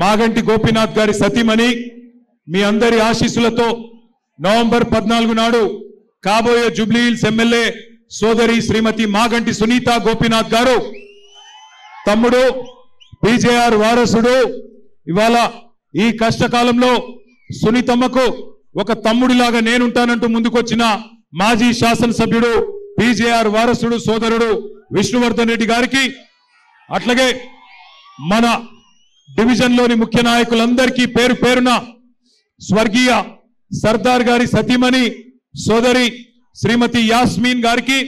మాగంటి గోపీనాథ్ గారి సతీమణి మీ అందరి ఆశీస్సులతో నవంబర్ 14 నాడు కాబోయే జూబ్లీ హిల్స్ ఎమ్మెల్యే సోదరి శ్రీమతి మాగంటి సునీత గోపీనాథ్ గారు తమ్ముడు పీజేఆర్ వారసుడు ఇవాళ ఈ కష్టకాలంలో సునీతమ్మకు ఒక తమ్ముడిలాగా నేనుంటానంటూ ముందుకొచ్చిన మాజీ శాసనసభ్యుడు పీజేఆర్ వారసుడు సోదరుడు విష్ణువర్ధన్ రెడ్డి గారికి అట్లాగే మన డివిజన్లోని ముఖ్య నాయకులందరికీ పేరు పేరున స్వర్గీయ సర్దార్ గారి సతీమణి సోదరి శ్రీమతి యాస్మిన్ గారికి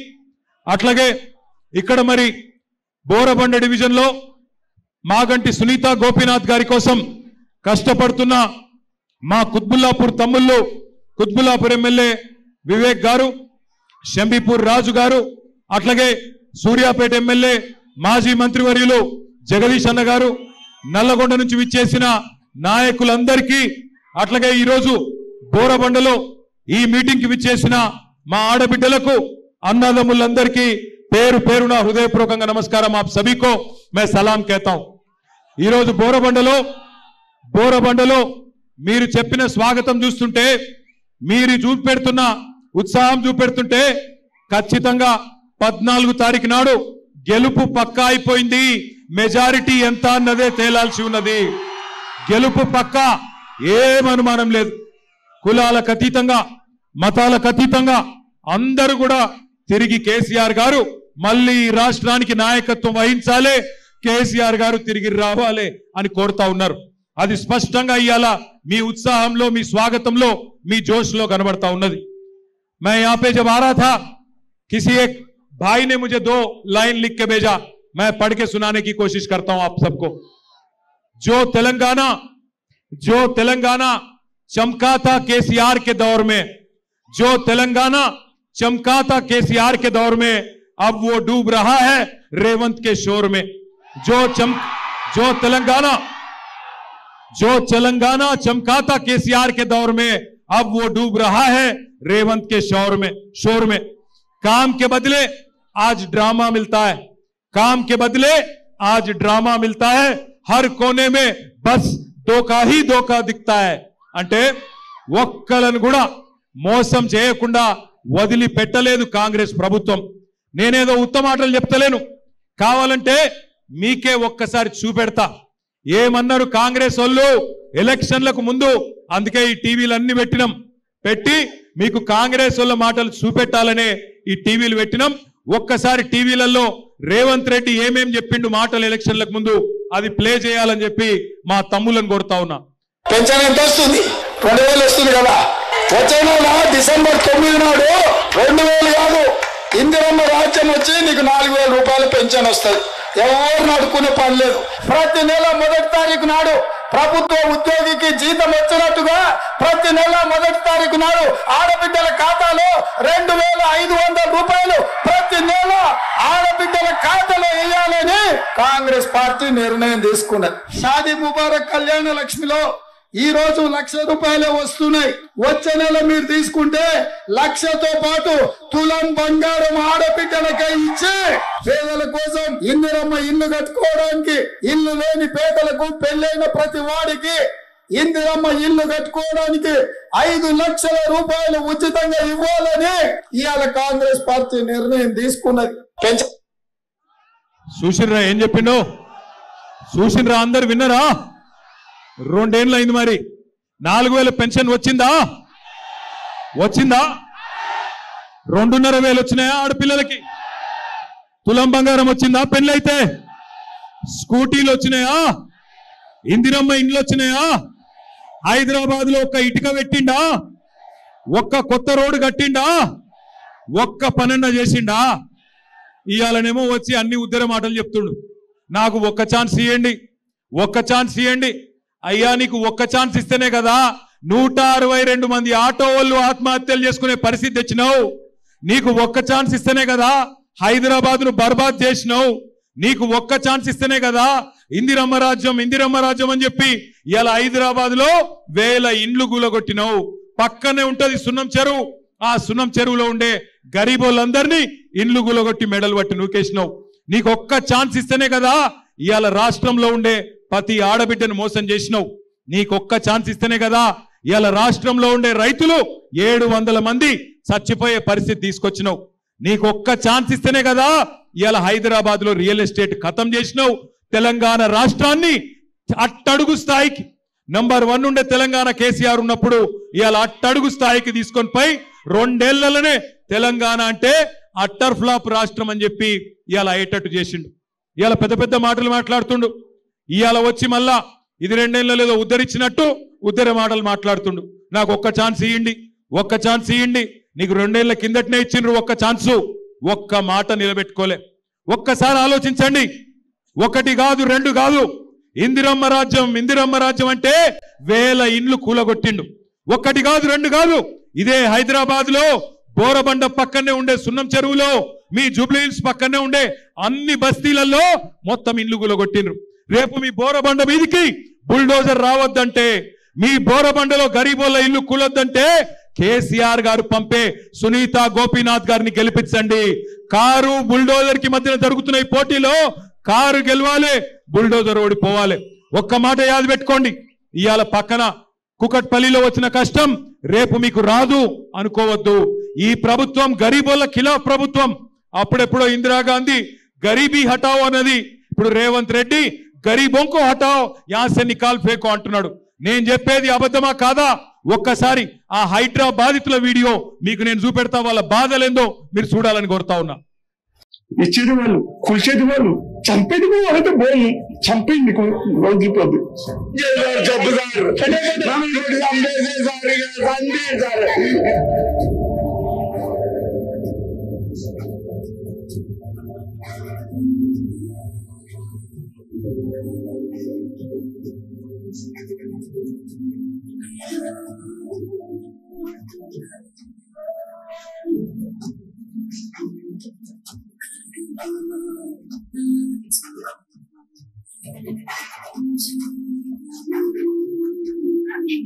అట్లాగే ఇక్కడ మరి బోరబండ డివిజన్లో మాగంటి సునీత గోపీనాథ్ గారి కోసం కష్టపడుతున్న మా కుత్బుల్లాపూర్ తమ్ముళ్ళు కుత్బుల్లాపూర్ ఎమ్మెల్యే వివేక్ గారు షంబీపూర్ రాజు గారు అట్లాగే సూర్యాపేట ఎమ్మెల్యే మాజీ మంత్రివర్యులు జగదీష్ అన్న గారు నల్లగొండ నుంచి విచ్చేసిన నాయకులందరికీ అట్లాగే ఈరోజు బోరబండలో ఈ మీటింగ్ కి విచ్చేసిన మా ఆడబిడ్డలకు అన్నదమ్ములందరికీ పేరు పేరున హృదయపూర్వకంగా నమస్కారం आप सभी को मैं सलाम कहता हूं ఈరోజు బోరబండలో మీరు చెప్పిన స్వాగతం చూస్తుంటే మీరు చూపెడుతున్న ఉత్సాహం చూపెడుతుంటే ఖచ్చితంగా 14 తారీఖు నాడు గెలుపు పక్కా అయిపోయింది మెజారిటీ ఎంత అన్నదే తేలాల్సి ఉన్నది గెలుపు పక్కా ఏమనుమానం లేదు కులాలకు అతీతంగా మతాలకు అతీతంగా అందరూ కూడా తిరిగి కేసీఆర్ గారు మళ్ళీ రాష్ట్రానికి నాయకత్వం వహించాలి కేసీఆర్ గారు తిరిగి రావాలి అని కోరుతా ఉన్నారు అది స్పష్టంగా ఇయాల మీ ఉత్సాహంలో మీ స్వాగతంలో మీ జోష్లో కనబడతా ఉన్నది मैं यहां पे जब आ रहा था किसी एक भाई ने मुझे 2 लाइन लिख के भेजा मैं पढ़ के सुनाने की कोशिश करता हूं आप सबको जो तेलंगाना चमका था केसीआर के दौर में जो तेलंगाना चमका था केसीआर के दौर में अब वो डूब रहा है रेवंत के शोर में जो तेलंगाना चमका था केसीआर के दौर में अब वो डूब रहा है रेवंत के शोर में काम के बदले आज ड्रामा मिलता है काम के बदले आज ड्रामा मिलता है हर कोने में बस धोखा ही धोखा दिखता है అంటే ఒక్కలను కూడా మోసం చేయకుండా వదిలిపెట్టలేదు కాంగ్రెస్ ప్రభుత్వం నేనేదో ఉత్తమ మాటలు చెప్తలేను కావాలంటే మీకే ఒక్కసారి చూపెడతా ఏమన్నారు కాంగ్రెస్ వాళ్ళు ఎలక్షన్లకు ముందు అందుకే ఈ టీవీలన్నీ పెట్టి మీకు కాంగ్రెస్ వాళ్ళ మాటలు చూపెట్టాలనే ఈ టీవీలు పెట్టినాం ఒక్కసారి టీవీలలో రేవంత్ రెడ్డి ఏమేం చెప్పిండు మాటలు ఎలక్షన్లకు ముందు అది ప్లే చేయాలని చెప్పి మా తమ్ములను కోరుతా ఉన్నా పెన్షన్ ఎంత వస్తుంది 2000 వస్తుంది కదా వచ్చే నెల డిసెంబర్ 9 నాడు 2000 కాదు ఇందిరమ్మ రాజ్యం వచ్చి నీకు 4000 రూపాయల పెన్షన్ వస్తుంది ఎవరు నడుకునే పని లేదు ప్రతి నెల 1వ తారీఖు నాడు ప్రభుత్వ ఉద్యోగికి జీతం వచ్చినట్టుగా ప్రతి నెల 1వ తారీఖు నాడు ఆడబిడ్డల ఖాతాలో 2500 రూపాయలు ప్రతి నెల ఆడబిడ్డల ఖాతాలో వేయాలని కాంగ్రెస్ పార్టీ నిర్ణయం తీసుకున్నది షాదీ ముబారక్ కళ్యాణ లక్ష్మిలో ఈ రోజు 1,00,000 రూపాయలే వస్తున్నాయి వచ్చే నెల మీరు తీసుకుంటే 1,00,000తో పాటు తులం బంగారం ఆడబిడ్డలకై ఇచ్చి పేదల కోసం ఇందిరమ్మ ఇల్లు కట్టుకోవడానికి ఇల్లు లేని పేదలకు పెళ్ళైన ప్రతి వాడికి ఇందిరమ్మ ఇల్లు కట్టుకోవడానికి 5 లక్షల రూపాయలు ఉచితంగా ఇవ్వాలని ఇవాళ కాంగ్రెస్ పార్టీ నిర్ణయం తీసుకున్నది చూసిర్రా ఏం చెప్పిండో చూసిర్రా అందరు విన్నరా 2 ఏళ్ళు అయింది మరి 4000 పెన్షన్ వచ్చిందా 2,500 వచ్చినాయా ఆడపిల్లలకి తులం బంగారం వచ్చిందా పెళ్ళైతే స్కూటీలు వచ్చినాయా ఇందిరమ్మ ఇండ్లు వచ్చినాయా హైదరాబాద్ లో ఒక్క ఇటుక పెట్టిండా ఒక్క కొత్త రోడ్డు కట్టిండా ఒక్క పనన్న చేసిండా ఇయాలనేమో వచ్చి అన్ని ఉద్దర మాటలు చెప్తుండు నాకు ఒక్క ఛాన్స్ ఇవ్వండి అయ్యా నీకు ఒక్క ఛాన్స్ ఇస్తేనే కదా 162 మంది ఆటో వాళ్ళు ఆత్మహత్యలు చేసుకునే పరిస్థితి తెచ్చినావు నీకు ఒక్క ఛాన్స్ ఇస్తేనే కదా హైదరాబాద్ ను బర్బాద్ చేసినావు నీకు ఒక్క ఛాన్స్ ఇస్తేనే కదా ఇందిరమ్మ రాజ్యం అని చెప్పి ఇలా హైదరాబాద్ లో 1000 ఇండ్లు కూలగొట్టినావు పక్కనే ఉంటది సున్నం చెరువు ఆ సున్నం చెరువులో ఉండే గరీబోళ్ళందరినీ ఇండ్లు కూలగొట్టి మెడలు పట్టి నూకేసినావు నీకు ఒక్క ఛాన్స్ ఇస్తేనే కదా ఇవాళ రాష్ట్రంలో ఉండే ప్రతి ఆడబిడ్డను మోసం చేసినావు. నీకొక్క ఛాన్స్ ఇస్తేనే కదా ఇవాళ రాష్ట్రంలో ఉండే రైతులు 700 మంది చచ్చిపోయే పరిస్థితి తీసుకొచ్చినావు. నీకొక్క ఛాన్స్ ఇస్తేనే కదా ఇవాళ హైదరాబాద్ లో రియల్ ఎస్టేట్ ఖతం చేసినావు. తెలంగాణ రాష్ట్రాన్ని అట్టడుగు స్థాయికి నంబర్ 1 ఉండే తెలంగాణ కేసీఆర్ ఉన్నప్పుడు ఇవాళ అట్టడుగు స్థాయికి తీసుకొని పోయి 2 ఏళ్లలోనే తెలంగాణ అంటే అట్టర్ ఫ్లాప్ రాష్ట్రం అని చెప్పి ఇవాళ అయ్యేటట్టు చేసిండు. ఇవాళ పెద్ద పెద్ద మాటలు మాట్లాడుతుండు. ఇవాళ వచ్చి మళ్ళా ఇది 2 ఏళ్ళలో ఏదో ఉద్ధరించినట్టు ఉద్ధర మాటలు మాట్లాడుతుండు. నాకు ఒక్క ఛాన్స్ ఇయ్యండి, ఒక్క ఛాన్స్ ఇయ్యండి. నీకు 2 ఏళ్ల కిందటనే ఇచ్చిండ్రు ఒక్క ఛాన్సు, ఒక్క మాట నిలబెట్టుకోలే. ఒక్కసారి ఆలోచించండి. 1 కాదు 2 కాదు, ఇందిరమ్మ రాజ్యం అంటే 1000 ఇండ్లు కూలగొట్టిండు. 1 కాదు 2 కాదు, ఇదే హైదరాబాద్ లో బోరబండ పక్కనే ఉండే సున్నం చెరువులో, మీ జూబ్లీ హిల్స్ పక్కనే ఉండే అన్ని బస్తీలలో మొత్తం ఇండ్లు కూలగొట్టిండ్రు. రేపు మీ బోరబండ మీదికి బుల్డోజర్ రావద్దంటే, మీ బోరబండలో గరీబోళ్ళ ఇల్లు కూలొద్దంటే కేసీఆర్ గారు పంపే సునీత గోపీనాథ్ గారిని గెలిపించండి. కారు బుల్డోజర్ కి మధ్యన జరుగుతున్న ఈ పోటీలో కారు గెలవాలి, బుల్డోజర్ ఓడిపోవాలి. ఒక్క మాట యాద పెట్టుకోండి. ఇవాళ పక్కన కుకట్పల్లిలో వచ్చిన కష్టం రేపు మీకు రాదు అనుకోవద్దు. ఈ ప్రభుత్వం గరీబోళ్ళ ఖిలాఫ్ ప్రభుత్వం. అప్పుడెప్పుడో ఇందిరాగాంధీ గరీబీ హటావో అన్నది, ఇప్పుడు రేవంత్ రెడ్డి గరీబోంకో హటావో యాసే నికాల్ ఫేకో అంటున్నాడు. నేను చెప్పేది అబద్ధమా కాదా? ఒక్కసారి ఆ హైడ్రా బాధితుల వీడియో మీకు నేను చూపెడతా, వాళ్ళ బాధలేందో మీరు చూడాలని కోరుతా ఉన్నా. ఇచ్చేది వాళ్ళు, కూల్చేది వాళ్ళు, చంపేది వాళ్ళతో పోయి చంపేది వదిలిపోద్ది.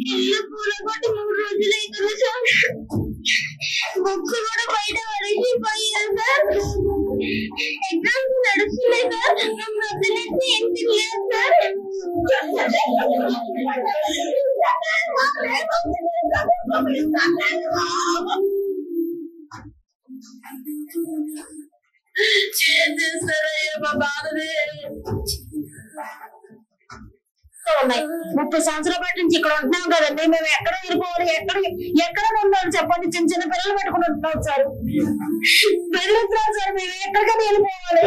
ఇల్లు కూలగొట్టి 3 రోజులు అవుతుంది సార్. బుక్స్ కూడా బయట పడేసిపోయారు సార్. ఎగ్జామ్స్ నడుస్తున్నాయి సార్. మేము వదిలేసి ఏం తినలేదు సార్. చేస్తారయ్యా మా బాధనే. 30 సంవత్సరాల పాటు నుంచి ఇక్కడ ఉంటున్నాం కదండి. మేము ఎక్కడ వెళ్ళిపోవాలి, ఎక్కడ ఉండాలి చెప్పండి. చిన్న పిల్లలు పెట్టుకుని ఉంటున్నాం సార్. పెళ్ళిస్తున్నాం సార్. మేము ఎక్కడికైనా వెళ్ళిపోవాలి.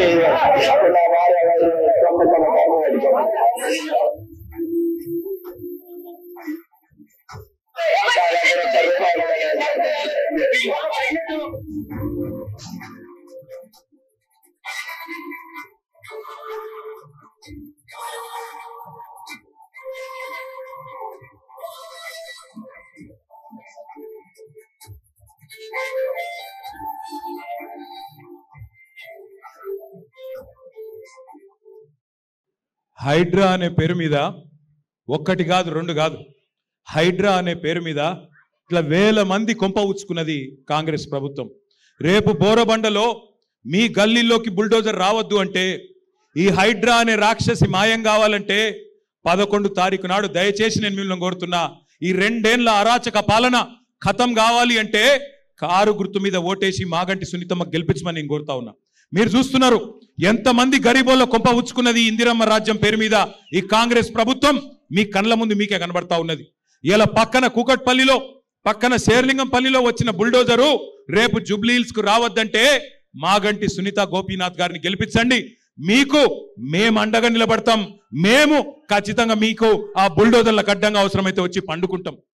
హైడ్రా అనే పేరు మీద 1 కాదు 2 కాదు, హైడ్రా అనే పేరు మీద ఇట్లా 1000 మంది కొంప ఉచ్చుకున్నది కాంగ్రెస్ ప్రభుత్వం. రేపు బోరబండలో మీ గల్లీలోకి బుల్డోజర్ రావద్దు అంటే, ఈ హైడ్రా అనే రాక్షసి మాయం కావాలంటే 11 తారీఖు నాడు దయచేసి నేను మిమ్మల్ని కోరుతున్నా, ఈ 2 ఏళ్ల అరాచక పాలన ఖతం కావాలి అంటే కారు గుర్తు మీద ఓటేసి మాగంటి సునీతమ్మ గెలిపించమని నేను కోరుతా ఉన్నా. మీరు చూస్తున్నారు ఎంతమంది గరీబోళ్ళ కొంప ఉచ్చుకున్నది ఇందిరమ్మ రాజ్యం పేరు మీద ఈ కాంగ్రెస్ ప్రభుత్వం. మీ కళ్ళ ముందు మీకే కనబడతా ఉన్నది. ఇలా పక్కన కూకట్పల్లిలో, పక్కన శేర్లింగంపల్లిలో వచ్చిన బుల్డోజరు రేపు జూబ్లీ హిల్స్ కు రావద్దంటే మాగంటి సునీత గోపీనాథ్ గారిని గెలిపించండి. మీకు మేము అండగా నిలబడతాం. మేము ఖచ్చితంగా మీకు ఆ బుల్డోజర్లకు అడ్డంగా అవసరమైతే వచ్చి పండుకుంటాం.